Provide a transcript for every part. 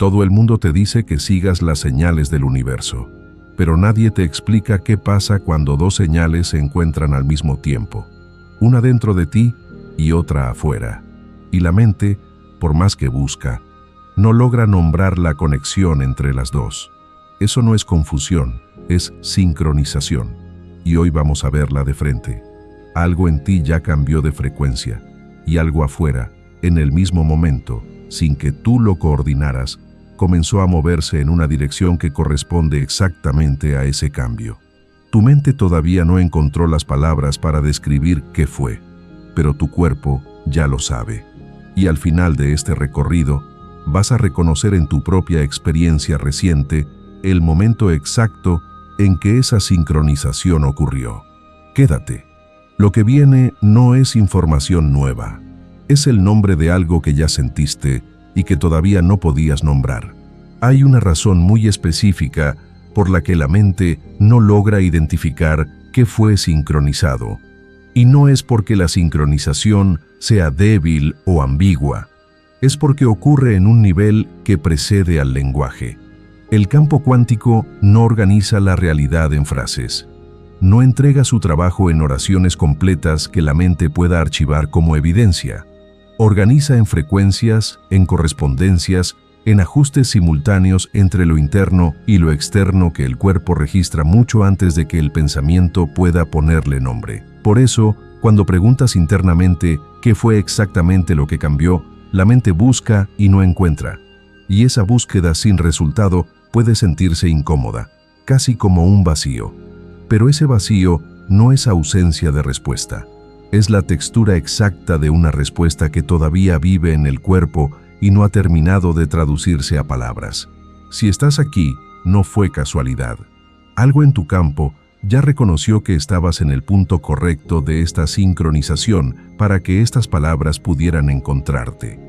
Todo el mundo te dice que sigas las señales del universo, pero nadie te explica qué pasa cuando dos señales se encuentran al mismo tiempo, una dentro de ti y otra afuera. Y la mente, por más que busca, no logra nombrar la conexión entre las dos. Eso no es confusión, es sincronización. Y hoy vamos a verla de frente. Algo en ti ya cambió de frecuencia, y algo afuera, en el mismo momento, sin que tú lo coordinaras, comenzó a moverse en una dirección que corresponde exactamente a ese cambio. Tu mente todavía no encontró las palabras para describir qué fue, pero tu cuerpo ya lo sabe. Y al final de este recorrido, vas a reconocer en tu propia experiencia reciente el momento exacto en que esa sincronización ocurrió. Quédate. Lo que viene no es información nueva. Es el nombre de algo que ya sentiste y que todavía no podías nombrar. Hay una razón muy específica por la que la mente no logra identificar qué fue sincronizado. Y no es porque la sincronización sea débil o ambigua. Es porque ocurre en un nivel que precede al lenguaje. El campo cuántico no organiza la realidad en frases. No entrega su trabajo en oraciones completas que la mente pueda archivar como evidencia. Organiza en frecuencias, en correspondencias, en ajustes simultáneos entre lo interno y lo externo que el cuerpo registra mucho antes de que el pensamiento pueda ponerle nombre. Por eso, cuando preguntas internamente qué fue exactamente lo que cambió, la mente busca y no encuentra. Y esa búsqueda sin resultado puede sentirse incómoda, casi como un vacío. Pero ese vacío no es ausencia de respuesta. Es la textura exacta de una respuesta que todavía vive en el cuerpo y no ha terminado de traducirse a palabras. Si estás aquí, no fue casualidad. Algo en tu campo ya reconoció que estabas en el punto correcto de esta sincronización para que estas palabras pudieran encontrarte.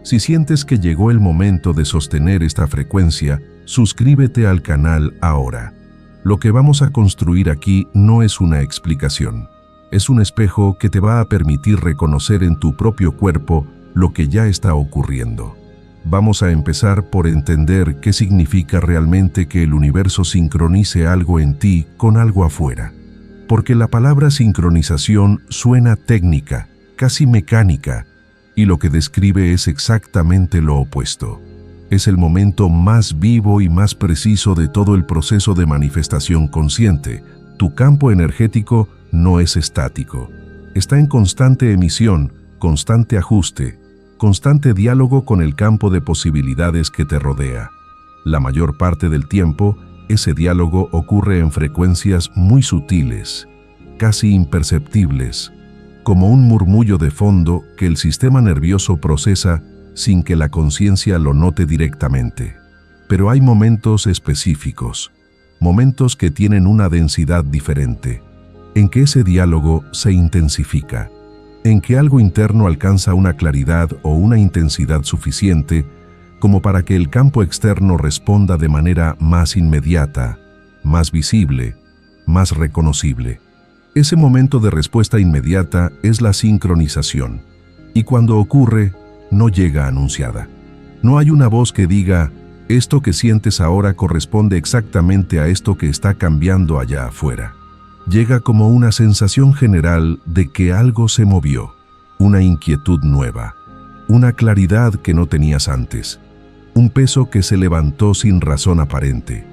Si sientes que llegó el momento de sostener esta frecuencia, suscríbete al canal ahora. Lo que vamos a construir aquí no es una explicación. Es un espejo que te va a permitir reconocer en tu propio cuerpo lo que ya está ocurriendo. Vamos a empezar por entender qué significa realmente que el universo sincronice algo en ti con algo afuera. Porque la palabra sincronización suena técnica, casi mecánica, y lo que describe es exactamente lo opuesto. Es el momento más vivo y más preciso de todo el proceso de manifestación consciente. Tu campo energético no es estático. Está en constante emisión, constante ajuste, constante diálogo con el campo de posibilidades que te rodea. La mayor parte del tiempo, ese diálogo ocurre en frecuencias muy sutiles, casi imperceptibles, como un murmullo de fondo que el sistema nervioso procesa sin que la conciencia lo note directamente. Pero hay momentos específicos, momentos que tienen una densidad diferente, en que ese diálogo se intensifica, en que algo interno alcanza una claridad o una intensidad suficiente como para que el campo externo responda de manera más inmediata, más visible, más reconocible. Ese momento de respuesta inmediata es la sincronización, y cuando ocurre, no llega anunciada. No hay una voz que diga, esto que sientes ahora corresponde exactamente a esto que está cambiando allá afuera. Llega como una sensación general de que algo se movió, una inquietud nueva, una claridad que no tenías antes, un peso que se levantó sin razón aparente,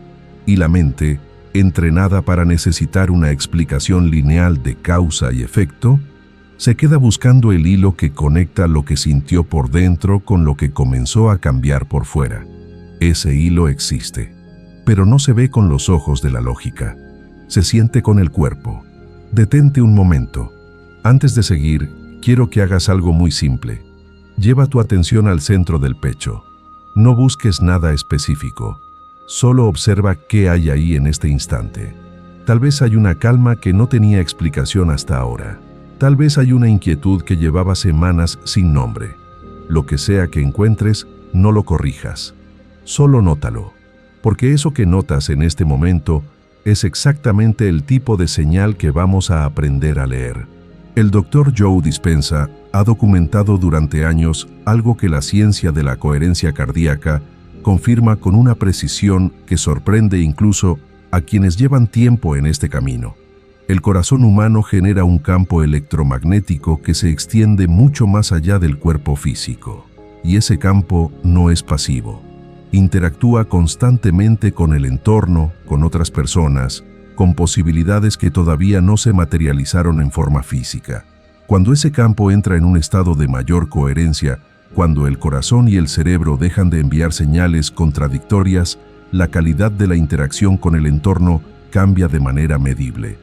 y la mente, entrenada para necesitar una explicación lineal de causa y efecto, se queda buscando el hilo que conecta lo que sintió por dentro con lo que comenzó a cambiar por fuera. Ese hilo existe, pero no se ve con los ojos de la lógica. Se siente con el cuerpo. Detente un momento. Antes de seguir, quiero que hagas algo muy simple. Lleva tu atención al centro del pecho. No busques nada específico. Solo observa qué hay ahí en este instante. Tal vez hay una calma que no tenía explicación hasta ahora. Tal vez hay una inquietud que llevaba semanas sin nombre. Lo que sea que encuentres, no lo corrijas. Solo nótalo. Porque eso que notas en este momento es exactamente el tipo de señal que vamos a aprender a leer. El Dr. Joe Dispenza ha documentado durante años algo que la ciencia de la coherencia cardíaca confirma con una precisión que sorprende incluso a quienes llevan tiempo en este camino. El corazón humano genera un campo electromagnético que se extiende mucho más allá del cuerpo físico. Y ese campo no es pasivo. Interactúa constantemente con el entorno, con otras personas, con posibilidades que todavía no se materializaron en forma física. Cuando ese campo entra en un estado de mayor coherencia, cuando el corazón y el cerebro dejan de enviar señales contradictorias, la calidad de la interacción con el entorno cambia de manera medible.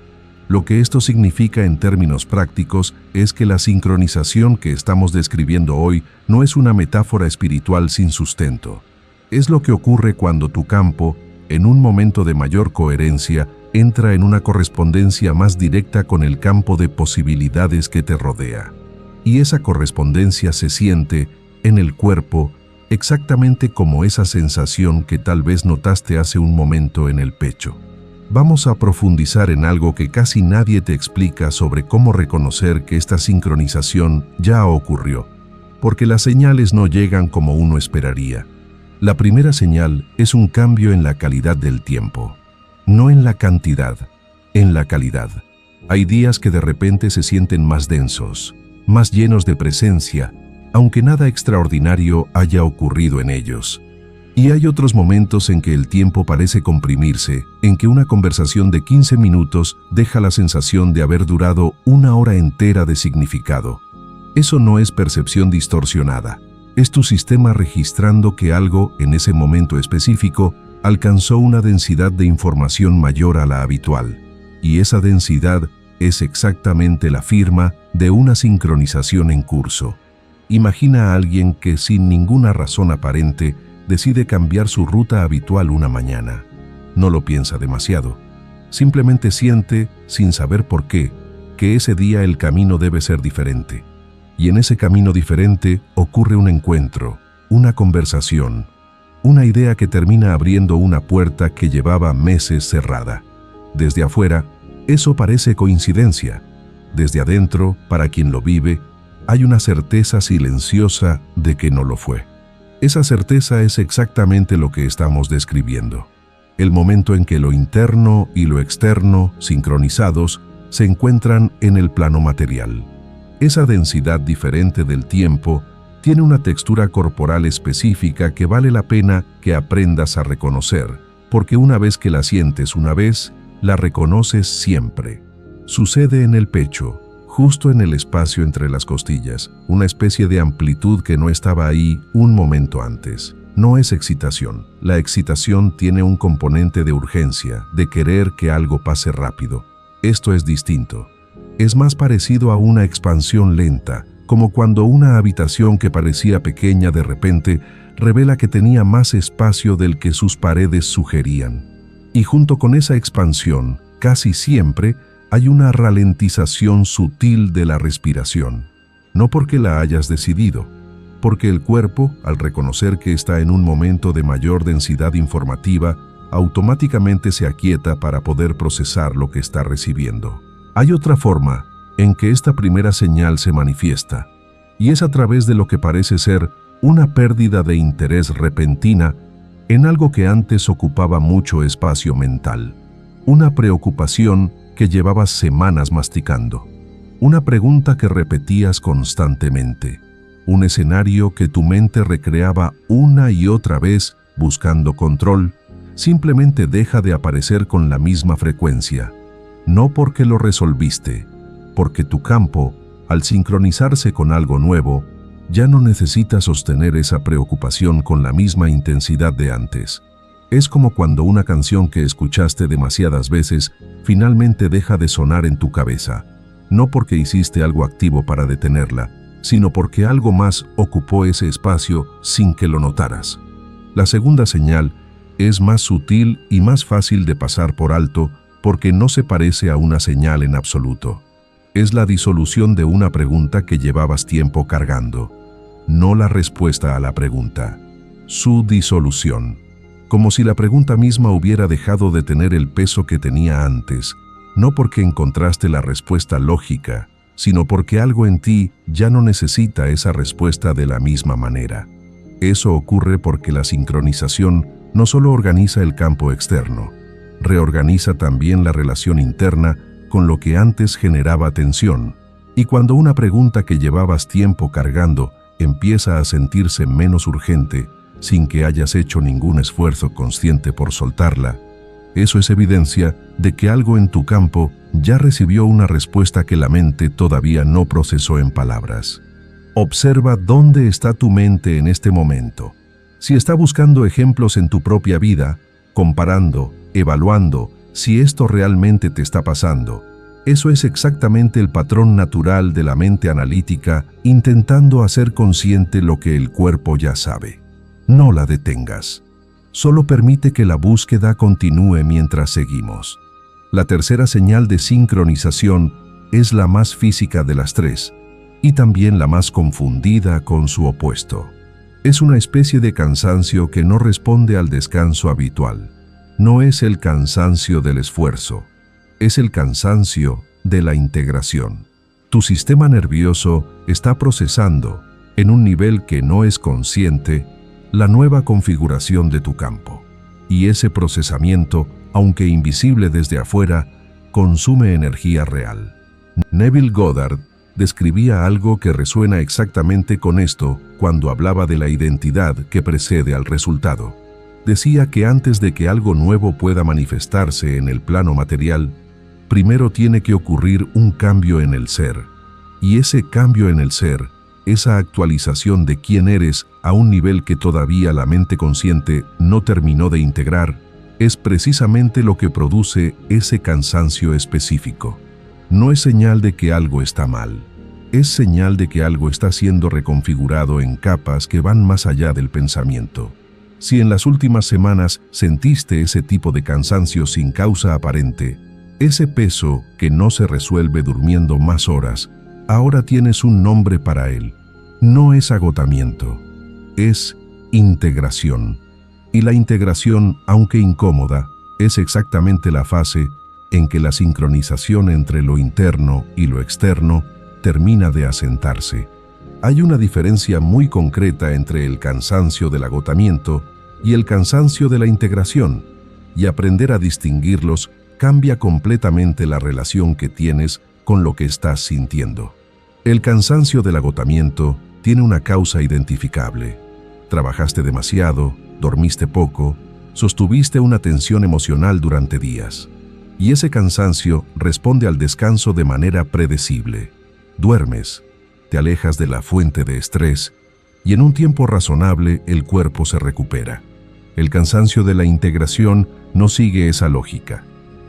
Lo que esto significa en términos prácticos es que la sincronización que estamos describiendo hoy no es una metáfora espiritual sin sustento. Es lo que ocurre cuando tu campo, en un momento de mayor coherencia, entra en una correspondencia más directa con el campo de posibilidades que te rodea. Y esa correspondencia se siente en el cuerpo exactamente como esa sensación que tal vez notaste hace un momento en el pecho. Vamos a profundizar en algo que casi nadie te explica sobre cómo reconocer que esta sincronización ya ocurrió, porque las señales no llegan como uno esperaría. La primera señal es un cambio en la calidad del tiempo, no en la cantidad, en la calidad. Hay días que de repente se sienten más densos, más llenos de presencia, aunque nada extraordinario haya ocurrido en ellos. Y hay otros momentos en que el tiempo parece comprimirse, en que una conversación de 15 minutos deja la sensación de haber durado una hora entera de significado. Eso no es percepción distorsionada, es tu sistema registrando que algo, en ese momento específico, alcanzó una densidad de información mayor a la habitual. Y esa densidad es exactamente la firma de una sincronización en curso. Imagina a alguien que sin ninguna razón aparente decide cambiar su ruta habitual una mañana. No lo piensa demasiado. Simplemente siente, sin saber por qué, que ese día el camino debe ser diferente. Y en ese camino diferente ocurre un encuentro, una conversación, una idea que termina abriendo una puerta que llevaba meses cerrada. Desde afuera, eso parece coincidencia. Desde adentro, para quien lo vive, hay una certeza silenciosa de que no lo fue. Esa certeza es exactamente lo que estamos describiendo. El momento en que lo interno y lo externo, sincronizados, se encuentran en el plano material. Esa densidad diferente del tiempo tiene una textura corporal específica que vale la pena que aprendas a reconocer, porque una vez que la sientes una vez, la reconoces siempre. Sucede en el pecho, justo en el espacio entre las costillas, una especie de amplitud que no estaba ahí un momento antes. No es excitación. La excitación tiene un componente de urgencia, de querer que algo pase rápido. Esto es distinto. Es más parecido a una expansión lenta, como cuando una habitación que parecía pequeña de repente revela que tenía más espacio del que sus paredes sugerían. Y junto con esa expansión, casi siempre, hay una ralentización sutil de la respiración. No porque la hayas decidido, porque el cuerpo, al reconocer que está en un momento de mayor densidad informativa, automáticamente se aquieta para poder procesar lo que está recibiendo. Hay otra forma en que esta primera señal se manifiesta, y es a través de lo que parece ser una pérdida de interés repentina en algo que antes ocupaba mucho espacio mental. Una preocupación que llevabas semanas masticando. Una pregunta que repetías constantemente. Un escenario que tu mente recreaba una y otra vez buscando control, simplemente deja de aparecer con la misma frecuencia. No porque lo resolviste, porque tu campo, al sincronizarse con algo nuevo, ya no necesita sostener esa preocupación con la misma intensidad de antes. Es como cuando una canción que escuchaste demasiadas veces finalmente deja de sonar en tu cabeza, no porque hiciste algo activo para detenerla, sino porque algo más ocupó ese espacio sin que lo notaras. La segunda señal es más sutil y más fácil de pasar por alto porque no se parece a una señal en absoluto. Es la disolución de una pregunta que llevabas tiempo cargando, no la respuesta a la pregunta, su disolución. Como si la pregunta misma hubiera dejado de tener el peso que tenía antes, no porque encontraste la respuesta lógica, sino porque algo en ti ya no necesita esa respuesta de la misma manera. Eso ocurre porque la sincronización no solo organiza el campo externo, reorganiza también la relación interna con lo que antes generaba tensión. Y cuando una pregunta que llevabas tiempo cargando empieza a sentirse menos urgente, sin que hayas hecho ningún esfuerzo consciente por soltarla, eso es evidencia de que algo en tu campo ya recibió una respuesta que la mente todavía no procesó en palabras. Observa dónde está tu mente en este momento. Si está buscando ejemplos en tu propia vida, comparando, evaluando si esto realmente te está pasando, eso es exactamente el patrón natural de la mente analítica intentando hacer consciente lo que el cuerpo ya sabe. No la detengas. Solo permite que la búsqueda continúe mientras seguimos. La tercera señal de sincronización es la más física de las tres y también la más confundida con su opuesto. Es una especie de cansancio que no responde al descanso habitual. No es el cansancio del esfuerzo, es el cansancio de la integración. Tu sistema nervioso está procesando, en un nivel que no es consciente, la nueva configuración de tu campo. Y ese procesamiento, aunque invisible desde afuera, consume energía real. Neville Goddard describía algo que resuena exactamente con esto cuando hablaba de la identidad que precede al resultado. Decía que antes de que algo nuevo pueda manifestarse en el plano material, primero tiene que ocurrir un cambio en el ser. Y ese cambio en el ser, esa actualización de quién eres a un nivel que todavía la mente consciente no terminó de integrar, es precisamente lo que produce ese cansancio específico. No es señal de que algo está mal, es señal de que algo está siendo reconfigurado en capas que van más allá del pensamiento. Si en las últimas semanas sentiste ese tipo de cansancio sin causa aparente, ese peso que no se resuelve durmiendo más horas, ahora tienes un nombre para él. No es agotamiento, es integración. Y la integración, aunque incómoda, es exactamente la fase en que la sincronización entre lo interno y lo externo termina de asentarse. Hay una diferencia muy concreta entre el cansancio del agotamiento y el cansancio de la integración, y aprender a distinguirlos cambia completamente la relación que tienes con lo que estás sintiendo. El cansancio del agotamiento tiene una causa identificable. Trabajaste demasiado, dormiste poco, sostuviste una tensión emocional durante días. Y ese cansancio responde al descanso de manera predecible. Duermes, te alejas de la fuente de estrés y en un tiempo razonable el cuerpo se recupera. El cansancio de la integración no sigue esa lógica.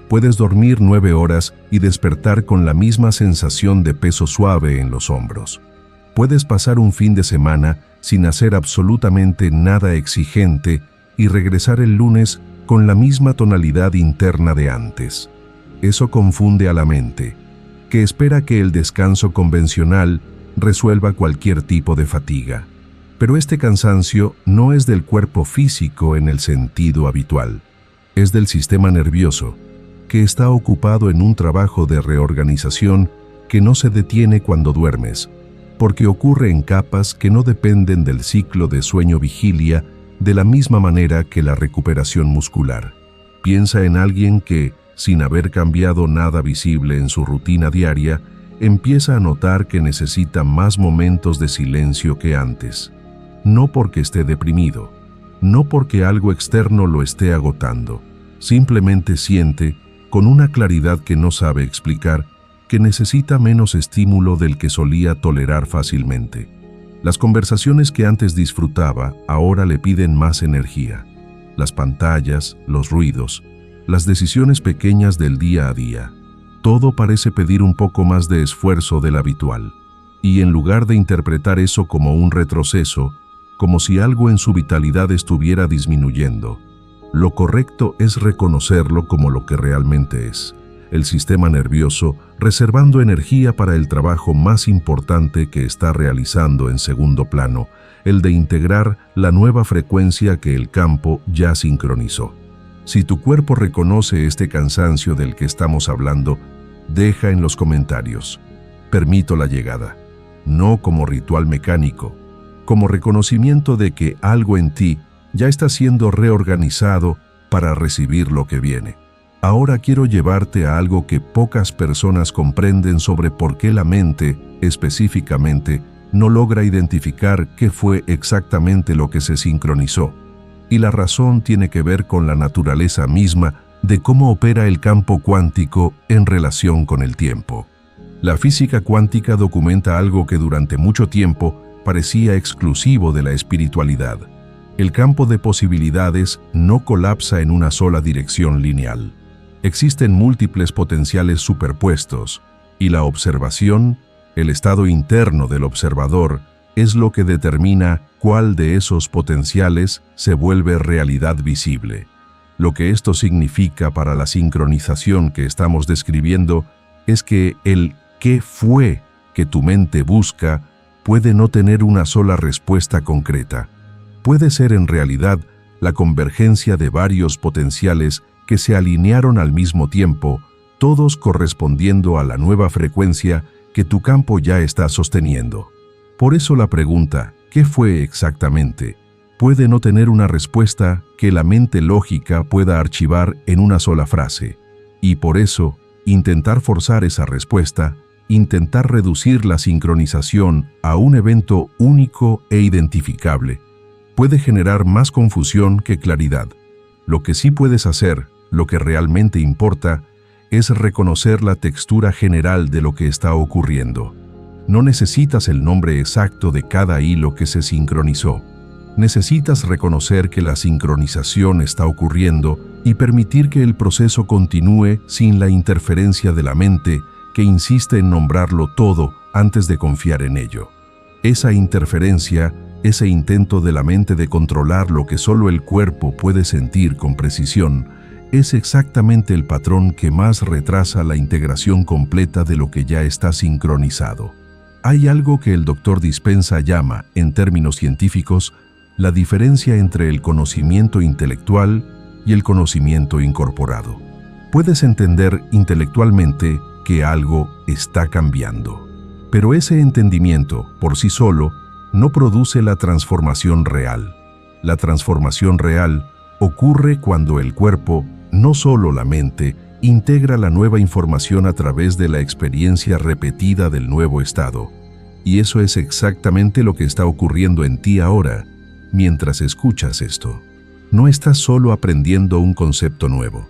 Puedes dormir 9 horas y despertar con la misma sensación de peso suave en los hombros. Puedes pasar un fin de semana sin hacer absolutamente nada exigente y regresar el lunes con la misma tonalidad interna de antes. Eso confunde a la mente, que espera que el descanso convencional resuelva cualquier tipo de fatiga. Pero este cansancio no es del cuerpo físico en el sentido habitual, es del sistema nervioso, que está ocupado en un trabajo de reorganización que no se detiene cuando duermes, porque ocurre en capas que no dependen del ciclo de sueño-vigilia de la misma manera que la recuperación muscular. Piensa en alguien que, sin haber cambiado nada visible en su rutina diaria, empieza a notar que necesita más momentos de silencio que antes. No porque esté deprimido, no porque algo externo lo esté agotando, simplemente siente, con una claridad que no sabe explicar, que necesita menos estímulo del que solía tolerar fácilmente. Las conversaciones que antes disfrutaba ahora le piden más energía. Las pantallas, los ruidos, las decisiones pequeñas del día a día. Todo parece pedir un poco más de esfuerzo del habitual. Y en lugar de interpretar eso como un retroceso, como si algo en su vitalidad estuviera disminuyendo, lo correcto es reconocerlo como lo que realmente es. El sistema nervioso reservando energía para el trabajo más importante que está realizando en segundo plano, el de integrar la nueva frecuencia que el campo ya sincronizó. Si tu cuerpo reconoce este cansancio del que estamos hablando, deja en los comentarios: permito la llegada, no como ritual mecánico, como reconocimiento de que algo en ti ya está siendo reorganizado para recibir lo que viene. Ahora quiero llevarte a algo que pocas personas comprenden sobre por qué la mente, específicamente, no logra identificar qué fue exactamente lo que se sincronizó. Y la razón tiene que ver con la naturaleza misma de cómo opera el campo cuántico en relación con el tiempo. La física cuántica documenta algo que durante mucho tiempo parecía exclusivo de la espiritualidad. El campo de posibilidades no colapsa en una sola dirección lineal. Existen múltiples potenciales superpuestos, y la observación, el estado interno del observador, es lo que determina cuál de esos potenciales se vuelve realidad visible. Lo que esto significa para la sincronización que estamos describiendo es que el ¿qué fue que tu mente busca? Puede no tener una sola respuesta concreta. Puede ser en realidad la convergencia de varios potenciales que se alinearon al mismo tiempo, todos correspondiendo a la nueva frecuencia que tu campo ya está sosteniendo. Por eso la pregunta, ¿qué fue exactamente?, puede no tener una respuesta que la mente lógica pueda archivar en una sola frase. Y por eso, intentar forzar esa respuesta, intentar reducir la sincronización a un evento único e identificable, puede generar más confusión que claridad. Lo que sí puedes hacer, lo que realmente importa, es reconocer la textura general de lo que está ocurriendo. No necesitas el nombre exacto de cada hilo que se sincronizó. Necesitas reconocer que la sincronización está ocurriendo y permitir que el proceso continúe sin la interferencia de la mente que insiste en nombrarlo todo antes de confiar en ello. Esa interferencia, ese intento de la mente de controlar lo que solo el cuerpo puede sentir con precisión, es exactamente el patrón que más retrasa la integración completa de lo que ya está sincronizado. Hay algo que el Dr. Dispenza llama, en términos científicos, la diferencia entre el conocimiento intelectual y el conocimiento incorporado. Puedes entender intelectualmente que algo está cambiando, pero ese entendimiento, por sí solo, no produce la transformación real. La transformación real ocurre cuando el cuerpo, no solo la mente, integra la nueva información a través de la experiencia repetida del nuevo estado. Y eso es exactamente lo que está ocurriendo en ti ahora, mientras escuchas esto. No estás solo aprendiendo un concepto nuevo.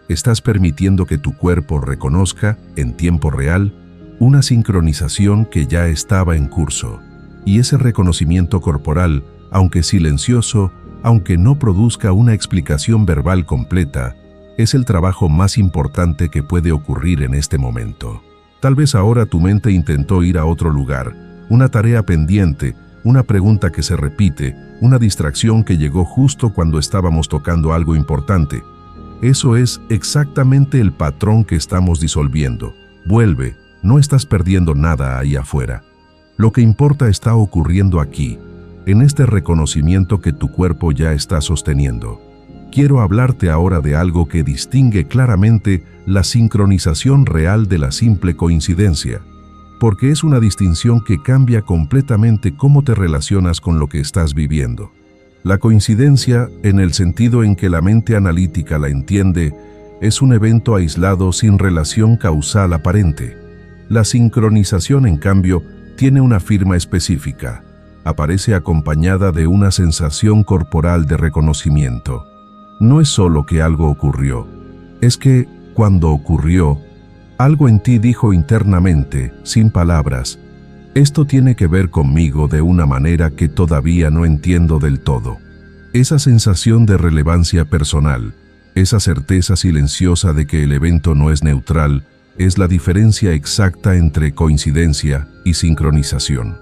Estás permitiendo que tu cuerpo reconozca, en tiempo real, una sincronización que ya estaba en curso. Y ese reconocimiento corporal, aunque silencioso, aunque no produzca una explicación verbal completa, es el trabajo más importante que puede ocurrir en este momento. Tal vez ahora tu mente intentó ir a otro lugar, una tarea pendiente, una pregunta que se repite, una distracción que llegó justo cuando estábamos tocando algo importante. Eso es exactamente el patrón que estamos disolviendo. Vuelve, no estás perdiendo nada ahí afuera. Lo que importa está ocurriendo aquí, en este reconocimiento que tu cuerpo ya está sosteniendo. Quiero hablarte ahora de algo que distingue claramente la sincronización real de la simple coincidencia, porque es una distinción que cambia completamente cómo te relacionas con lo que estás viviendo. La coincidencia, en el sentido en que la mente analítica la entiende, es un evento aislado sin relación causal aparente. La sincronización, en cambio, tiene una firma específica. Aparece acompañada de una sensación corporal de reconocimiento. No es solo que algo ocurrió, es que, cuando ocurrió, algo en ti dijo internamente, sin palabras, esto tiene que ver conmigo de una manera que todavía no entiendo del todo. Esa sensación de relevancia personal, esa certeza silenciosa de que el evento no es neutral, es la diferencia exacta entre coincidencia y sincronización.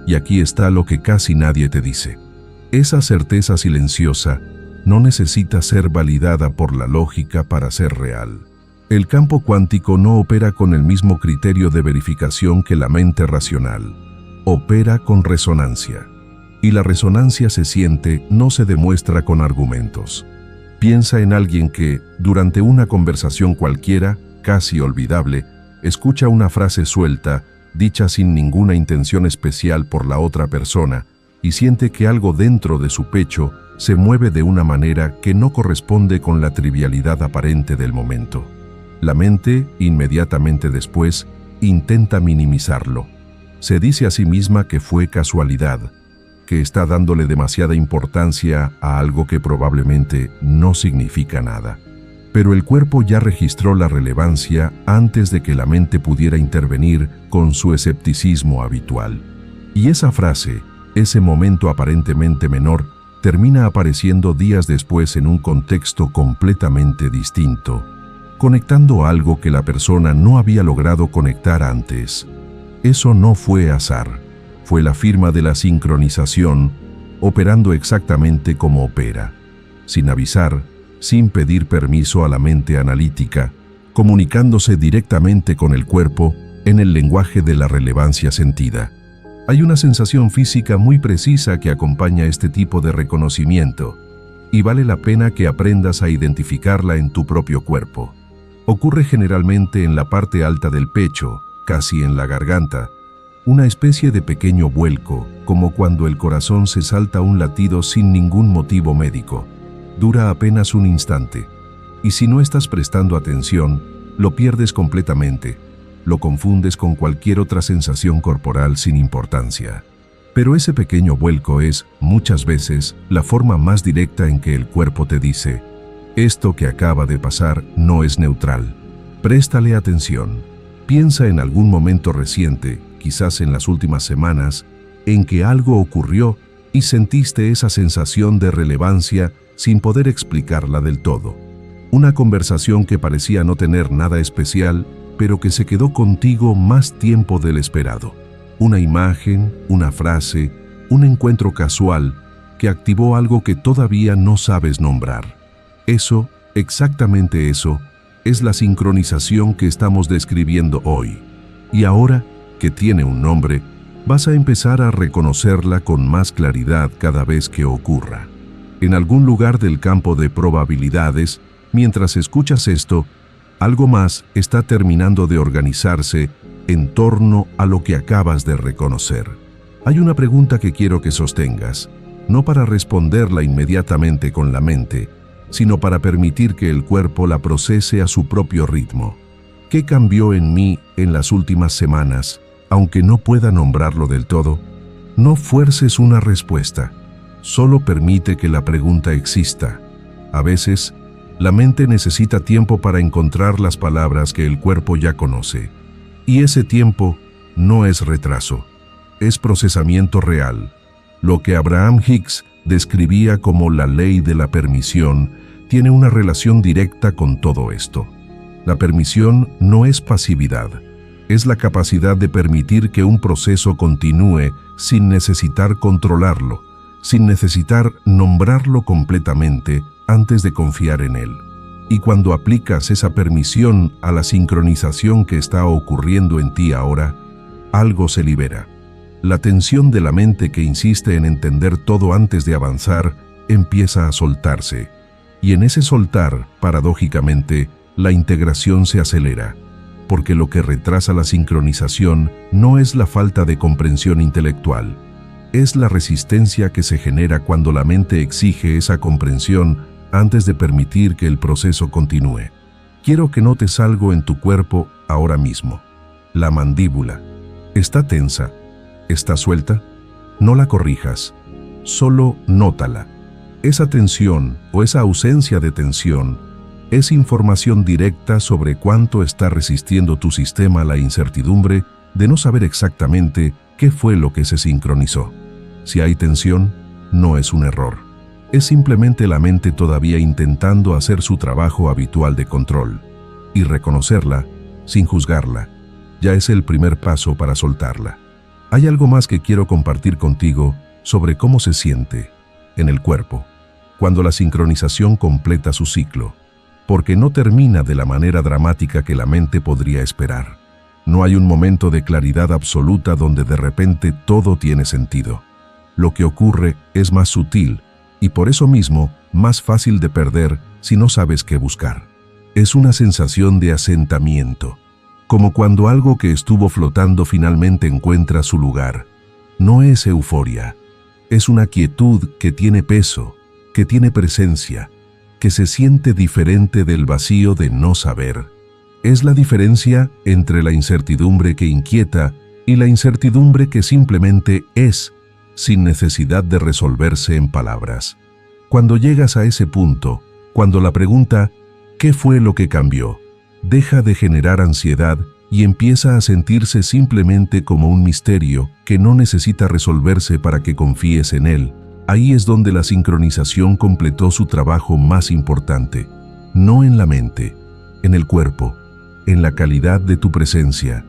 Y aquí está lo que casi nadie te dice. Esa certeza silenciosa no necesita ser validada por la lógica para ser real. El campo cuántico no opera con el mismo criterio de verificación que la mente racional. Opera con resonancia. Y la resonancia se siente, no se demuestra con argumentos. Piensa en alguien que, durante una conversación cualquiera, casi olvidable, escucha una frase suelta, dicha sin ninguna intención especial por la otra persona, y siente que algo dentro de su pecho se mueve de una manera que no corresponde con la trivialidad aparente del momento. La mente, inmediatamente después, intenta minimizarlo. Se dice a sí misma que fue casualidad, que está dándole demasiada importancia a algo que probablemente no significa nada. Pero el cuerpo ya registró la relevancia antes de que la mente pudiera intervenir con su escepticismo habitual. Y esa frase, ese momento aparentemente menor, termina apareciendo días después en un contexto completamente distinto, conectando algo que la persona no había logrado conectar antes. Eso no fue azar, fue la firma de la sincronización, operando exactamente como opera, sin avisar, sin pedir permiso a la mente analítica, comunicándose directamente con el cuerpo en el lenguaje de la relevancia sentida. Hay una sensación física muy precisa que acompaña este tipo de reconocimiento, y vale la pena que aprendas a identificarla en tu propio cuerpo. Ocurre generalmente en la parte alta del pecho, casi en la garganta, una especie de pequeño vuelco, como cuando el corazón se salta un latido sin ningún motivo médico. Dura apenas un instante, y si no estás prestando atención, lo pierdes completamente. Lo confundes con cualquier otra sensación corporal sin importancia. Pero ese pequeño vuelco es, muchas veces, la forma más directa en que el cuerpo te dice: esto que acaba de pasar no es neutral. Préstale atención. Piensa en algún momento reciente, quizás en las últimas semanas, en que algo ocurrió y sentiste esa sensación de relevancia sin poder explicarla del todo. Una conversación que parecía no tener nada especial, pero que se quedó contigo más tiempo del esperado. Una imagen, una frase, un encuentro casual que activó algo que todavía no sabes nombrar. Eso, exactamente eso, es la sincronización que estamos describiendo hoy. Y ahora, que tiene un nombre, vas a empezar a reconocerla con más claridad cada vez que ocurra. En algún lugar del campo de probabilidades, mientras escuchas esto, algo más está terminando de organizarse en torno a lo que acabas de reconocer. Hay una pregunta que quiero que sostengas, no para responderla inmediatamente con la mente, sino para permitir que el cuerpo la procese a su propio ritmo. ¿Qué cambió en mí en las últimas semanas, aunque no pueda nombrarlo del todo? No fuerces una respuesta, solo permite que la pregunta exista. A veces, la mente necesita tiempo para encontrar las palabras que el cuerpo ya conoce. Y ese tiempo no es retraso, es procesamiento real. Lo que Abraham Hicks describía como la ley de la permisión tiene una relación directa con todo esto. La permisión no es pasividad, es la capacidad de permitir que un proceso continúe sin necesitar controlarlo, sin necesitar nombrarlo completamente antes de confiar en él. Y cuando aplicas esa permisión a la sincronización que está ocurriendo en ti ahora, algo se libera. La tensión de la mente que insiste en entender todo antes de avanzar empieza a soltarse. Y en ese soltar, paradójicamente, la integración se acelera, porque lo que retrasa la sincronización no es la falta de comprensión intelectual, es la resistencia que se genera cuando la mente exige esa comprensión antes de permitir que el proceso continúe. Quiero que notes algo en tu cuerpo ahora mismo. La mandíbula. ¿Está tensa? ¿Está suelta? No la corrijas, solo nótala. Esa tensión o esa ausencia de tensión es información directa sobre cuánto está resistiendo tu sistema a la incertidumbre de no saber exactamente qué fue lo que se sincronizó. Si hay tensión, no es un error. Es simplemente la mente todavía intentando hacer su trabajo habitual de control. Y reconocerla, sin juzgarla, ya es el primer paso para soltarla. Hay algo más que quiero compartir contigo sobre cómo se siente en el cuerpo cuando la sincronización completa su ciclo, porque no termina de la manera dramática que la mente podría esperar. No hay un momento de claridad absoluta donde de repente todo tiene sentido. Lo que ocurre es más sutil y por eso mismo más fácil de perder si no sabes qué buscar. Es una sensación de asentamiento, como cuando algo que estuvo flotando finalmente encuentra su lugar. No es euforia, Es una quietud que tiene peso, que tiene presencia, que se siente diferente del vacío de no saber. Es la diferencia entre la incertidumbre que inquieta y la incertidumbre que simplemente es, sin necesidad de resolverse en palabras. Cuando llegas a ese punto, cuando la pregunta ¿qué fue lo que cambió?, deja de generar ansiedad y empieza a sentirse simplemente como un misterio que no necesita resolverse para que confíes en él, ahí es donde la sincronización completó su trabajo más importante. No en la mente, en el cuerpo, en la calidad de tu presencia.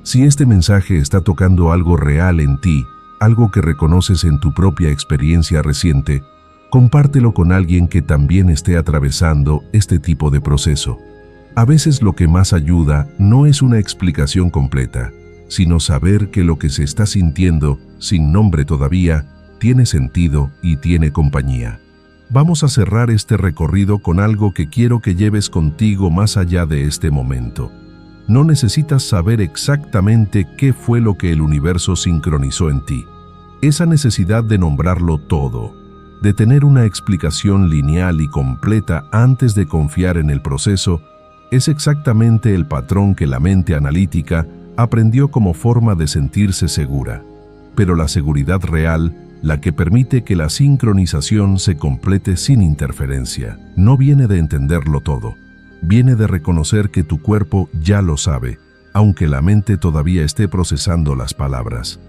Si este mensaje está tocando algo real en ti, algo que reconoces en tu propia experiencia reciente, compártelo con alguien que también esté atravesando este tipo de proceso. A veces lo que más ayuda no es una explicación completa, sino saber que lo que se está sintiendo, sin nombre todavía, tiene sentido y tiene compañía. Vamos a cerrar este recorrido con algo que quiero que lleves contigo más allá de este momento. No necesitas saber exactamente qué fue lo que el universo sincronizó en ti. Esa necesidad de nombrarlo todo, de tener una explicación lineal y completa antes de confiar en el proceso, es exactamente el patrón que la mente analítica aprendió como forma de sentirse segura. Pero la seguridad real, la que permite que la sincronización se complete sin interferencia, no viene de entenderlo todo. Viene de reconocer que tu cuerpo ya lo sabe, aunque la mente todavía esté procesando las palabras.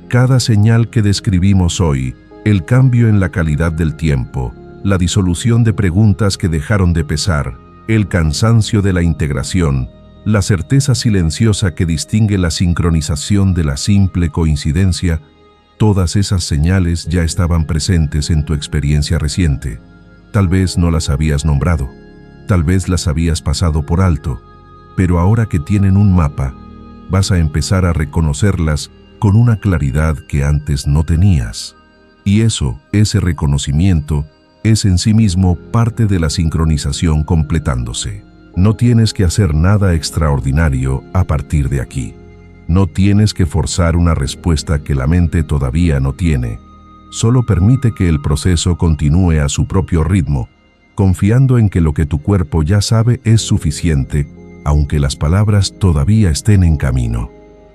Cada señal que describimos hoy, el cambio en la calidad del tiempo, la disolución de preguntas que dejaron de pesar, el cansancio de la integración, la certeza silenciosa que distingue la sincronización de la simple coincidencia, todas esas señales ya estaban presentes en tu experiencia reciente. Tal vez no las habías nombrado, tal vez las habías pasado por alto, pero ahora que tienen un mapa, vas a empezar a reconocerlas con una claridad que antes no tenías. Y ese reconocimiento, es en sí mismo parte de la sincronización completándose. No tienes que hacer nada extraordinario a partir de aquí. No tienes que forzar una respuesta que la mente todavía no tiene. Solo permite que el proceso continúe a su propio ritmo, confiando en que lo que tu cuerpo ya sabe es suficiente, aunque las palabras todavía estén en camino.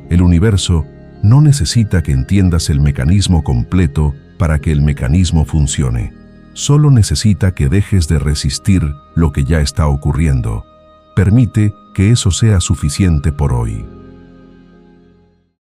El universo no necesita que entiendas el mecanismo completo para que el mecanismo funcione. Solo necesita que dejes de resistir lo que ya está ocurriendo. Permite que eso sea suficiente por hoy.